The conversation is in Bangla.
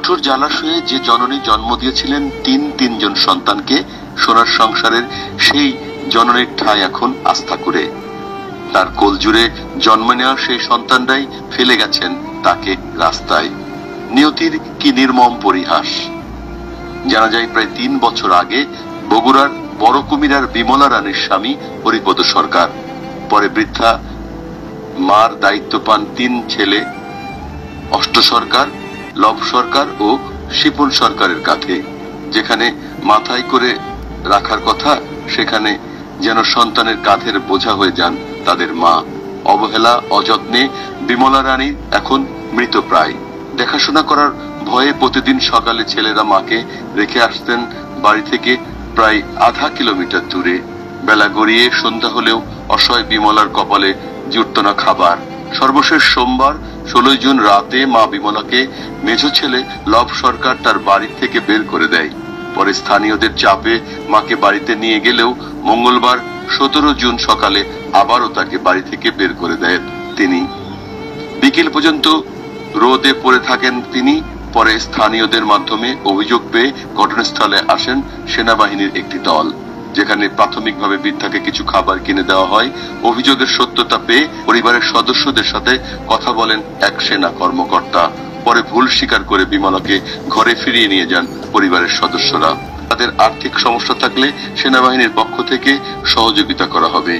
কঠোর জলাশয়ে যে জননী জন্ম দিয়েছিলেন তিনজন সন্তানকে, সোনার সংসারের সেই জননীর ঠাঁই এখন আস্থা করে। তার কোল জুড়ে জন্ম নেওয়া সেই সন্তানরাই ফেলে গেছেন তাকে রাস্তায়। নিয়তির কি নির্মম পরিহাস। জানা যায় প্রায় 3 বছর আগে বগুড়ার বড় কুমিরার বিমলা রানীর স্বামী হরিপদ সরকার, পরে বৃদ্ধা মার দায়িত্ব পান 3 ছেলে অষ্ট সরকার, লব সরকার ও শিপন সরকারের কাঁধে। যেখানে মাথায় করে রাখার কথা, সেখানে যেন সন্তানের কাঁধের বোঝা হয়ে যান তাদের মা। অবহেলা অযত্নে বিমলা রানী এখন মৃতপ্রায়। দেখাশোনা করার ভয়ে প্রতিদিন সকালে ছেলেরা মাকে রেখে আসতেন বাড়ি থেকে প্রায় আধা কিলোমিটার দূরে। বেলা গড়িয়ে সন্ধ্যা হলেও অসহায় বিমলার কপালে জুটত না খাবার। সর্বশেষ সোমবার 16 জুন রাতে মা বিমলাকে মেঝো ছেলে লব সরকার তার বাড়ি থেকে বের করে দেয়। পরে স্থানীয়দের চাপে মাকে বাড়িতে নিয়ে গেলেও মঙ্গলবার 17 জুন সকালে আবারও তাকে বাড়ি থেকে বের করে দেন তিনি। বিকেল পর্যন্ত রোদে পড়ে থাকেন তিনি। পরে স্থানীয়দের মাধ্যমে অভিযোগ পেয়ে ঘটনাস্থলে আসেন সেনাবাহিনীর একটি দল, যেখানে প্রাথমিকভাবে বৃদ্ধাকে কিছু খাবার কিনে দেওয়া হয়। অভিযোগের সত্যতা পেয়ে পরিবারের সদস্যদের সাথে কথা বলেন এক সেনা কর্মকর্তা। পরে ভুল স্বীকার করে বিমলাকে ঘরে ফিরিয়ে নিয়ে যান পরিবারের সদস্যরা। তাদের আর্থিক সমস্যা থাকলে সেনাবাহিনীর পক্ষ থেকে সহযোগিতা করা হবে।